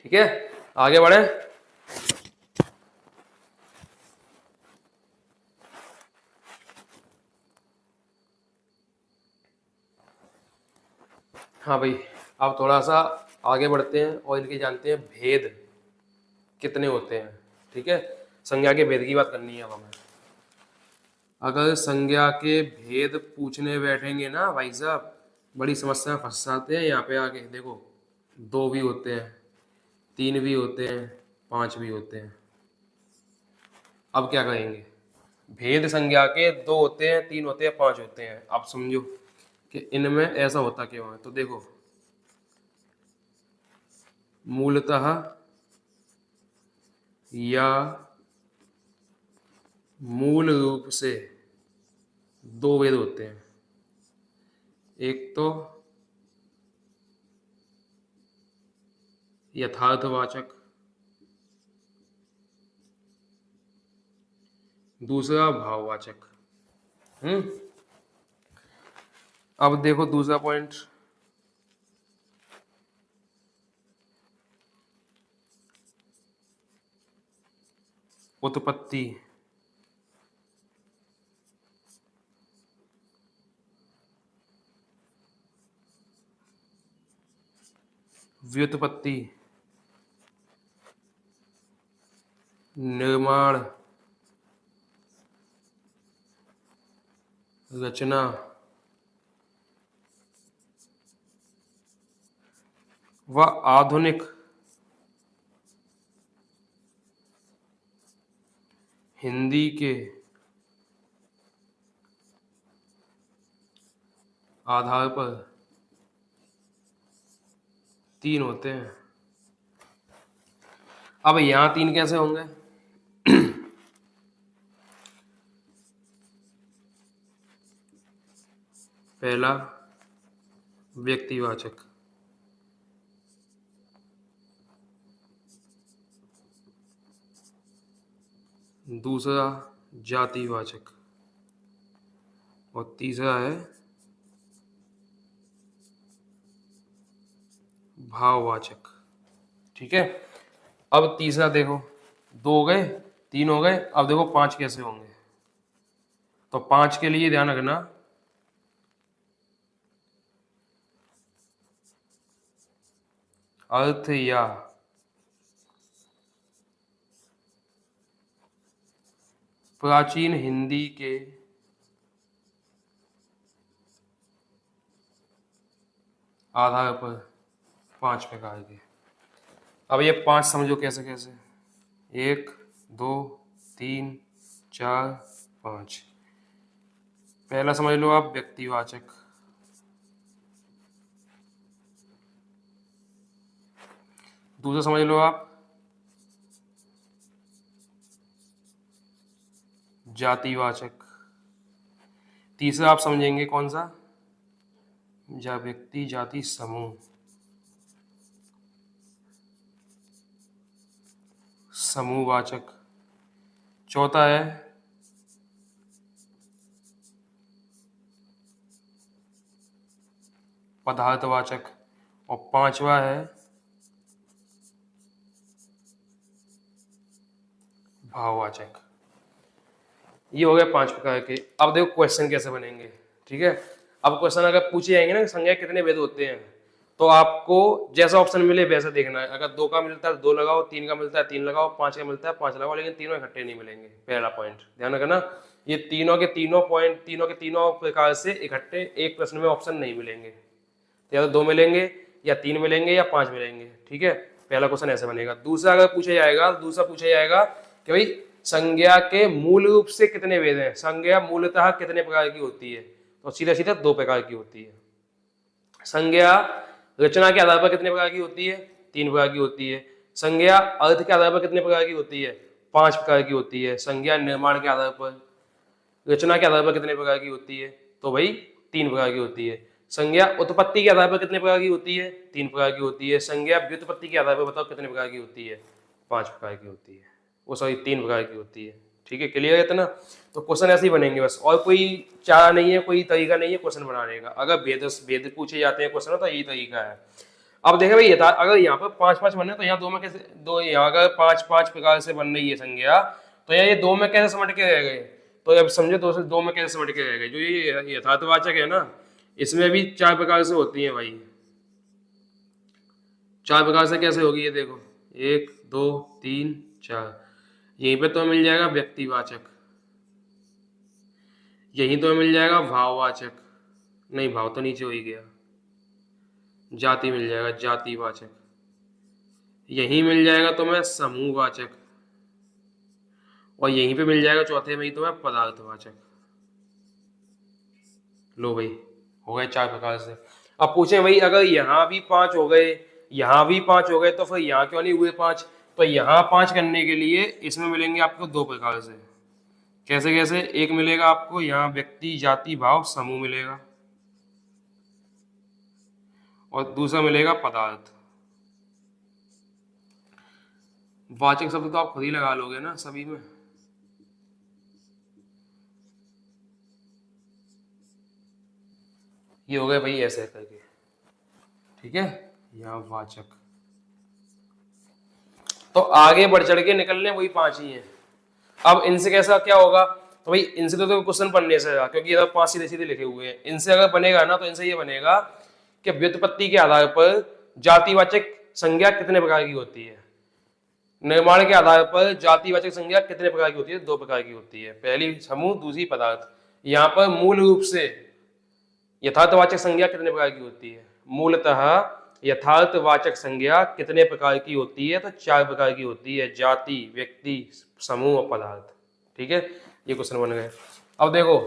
ठीक है, आगे बढ़े। हाँ भाई, अब थोड़ा सा आगे बढ़ते हैं और इनके जानते हैं भेद कितने होते हैं। ठीक है, संज्ञा के भेद की बात करनी है अब हमें। अगर संज्ञा के भेद पूछने बैठेंगे ना भाई साहब, बड़ी समस्या में फंस जाते हैं। यहाँ पे आके देखो, 2 भी होते हैं, 3 भी होते हैं, 5 भी होते हैं। अब क्या कहेंगे? भेद संज्ञा के 2 होते हैं, 3 होते हैं, 5 होते हैं। अब समझो कि इनमें ऐसा होता क्यों है। तो देखो, मूलतः या मूल रूप से 2 भेद होते हैं। एक तो यथार्थवाचक, दूसरा भाववाचक। अब देखो दूसरा पॉइंट, उत्पत्ति, व्युत्पत्ति, निर्माण, रचना, व आधुनिक हिंदी के आधार पर 3 होते हैं। अब यहां 3 कैसे होंगे? पहला व्यक्तिवाचक, दूसरा जातिवाचक, और तीसरा है भाववाचक। ठीक है, अब तीसरा देखो, 2 हो गए, 3 हो गए। अब देखो 5 कैसे होंगे। तो 5 के लिए ध्यान रखना, अर्थ या प्राचीन हिंदी के आधार पर 5 प्रकार के। अब ये 5 समझो कैसे कैसे, 1 2 3 4 5। पहला समझ लो आप व्यक्तिवाचक, दूसरा समझ लो आप जातिवाचक, तीसरा आप समझेंगे कौन सा, व्यक्ति जाति समूह, समूहवाचक, चौथा है पदार्थवाचक, और 5वां है भाववाचक। ये हो गया 5 प्रकार के। अब देखो क्वेश्चन कैसे बनेंगे। ठीक है, अब क्वेश्चन अगर पूछे जाएंगे ना संज्ञा कितने भेद होते हैं, तो आपको जैसा ऑप्शन मिले वैसा देखना है। अगर 2 का मिलता है 2 लगाओ, 3 का मिलता है 3 लगाओ, 5 का मिलता है 5 लगाओ, लेकिन तीनों इकट्ठे नहीं मिलेंगे। पहला पॉइंट ध्यान रखना, ये तीनों के तीनों पॉइंट, तीनों के तीनों प्रकार से इकट्ठे एक प्रश्न में ऑप्शन नहीं मिलेंगे। या तो 2 मिलेंगे, या 3 मिलेंगे, या 5 मिलेंगे। ठीक है, पहला क्वेश्चन ऐसे बनेगा। दूसरा अगर पूछा जाएगा, दूसरा पूछा जाएगा कि भाई संज्ञा के मूल रूप से कितने भेद हैं, संज्ञा मूलतः कितने प्रकार की होती है, तो सीधा सीधा 2 प्रकार की होती है। संज्ञा रचना के आधार पर कितने प्रकार की होती है, 3 प्रकार की होती है। संज्ञा अर्थ के आधार पर कितने प्रकार की होती है, 5 प्रकार की होती है। संज्ञा निर्माण के आधार पर, रचना के आधार पर कितने प्रकार की होती है, तो भाई 3 प्रकार की होती है। संज्ञा उत्पत्ति के आधार पर कितने प्रकार की होती है, 3 प्रकार की होती है। संज्ञा व्युत्पत्ति के आधार पर बताओ कितने प्रकार की होती है, 5 प्रकार की होती है। वो सॉरी 3 प्रकार की होती है। ठीक है, क्लियर है इतना? तो क्वेश्चन ऐसे ही बनेंगे बस, और कोई चारा नहीं है, कोई तरीका नहीं है क्वेश्चन बनाने का। अगर भेद पूछे जाते हैं क्वेश्चन तो यही तरीका है। अब देखो भाई यथा अगर यहाँ पर 5 5 बन रहे हैं तो यहाँ दो में कैसे, दो यहाँ अगर 5 5 प्रकार से बन रही है संज्ञा, तो यहाँ ये दो में कैसे समझ के रह गए, तो अब समझो दो में कैसे समझ के रह गए। जो ये यथार्थवाचक है ना, इसमें भी 4 प्रकार से होती है भाई। 4 प्रकार से कैसे होगी ये देखो, 1 2 3 4। यहीं पे तो मिल जाएगा व्यक्तिवाचक, यहीं तो मिल जाएगा भाववाचक, नहीं भाव तो नीचे हो ही गया, जाति मिल जाएगा जातिवाचक, यहीं मिल जाएगा तो मैं समूहवाचक, और यहीं पे मिल जाएगा चौथे में ही तो मैं पदार्थवाचक। लो भाई हो गए 4 प्रकार से। अब पूछें भाई अगर यहाँ भी 5 हो गए, यहाँ भी 5 हो गए, तो फिर यहाँ क्यों नहीं हुए 5? तो यहाँ 5 करने के लिए इसमें मिलेंगे आपको 2 प्रकार से। कैसे कैसे? एक मिलेगा आपको यहाँ व्यक्ति जाति भाव समूह मिलेगा, और दूसरा मिलेगा पदार्थ। वाचक शब्द तो आप खुद ही लगा लोगे ना सभी में। ये हो गए भाई ऐसे करके, ठीक है, यहाँ वाचक। तो आगे बढ़ चढ़ के निकलने वही 5 ही हैं। अब इनसे कैसा क्या होगा, तो भाई इनसे तो क्वेश्चन पढ़ने से, क्योंकि ये 5 सीधे सीधे लिखे हुए हैं। इनसे अगर बनेगा ना, तो इनसे ये बनेगा कि व्युत्पत्ति के आधार पर जातिवाचक संज्ञा कितने प्रकार की होती है। निर्माण के आधार पर जातिवाचक संज्ञा कितने प्रकार की होती है? 2 प्रकार की होती है, पहली समूह दूसरी पदार्थ। यहाँ पर मूल रूप से यथार्थवाचक संज्ञा कितने प्रकार की होती है? मूलतः यथार्थवाचक संज्ञा कितने प्रकार की होती है? तो 4 प्रकार की होती है, जाति, व्यक्ति, समूह और पदार्थ। ठीक है, ये क्वेश्चन बन गए। अब देखो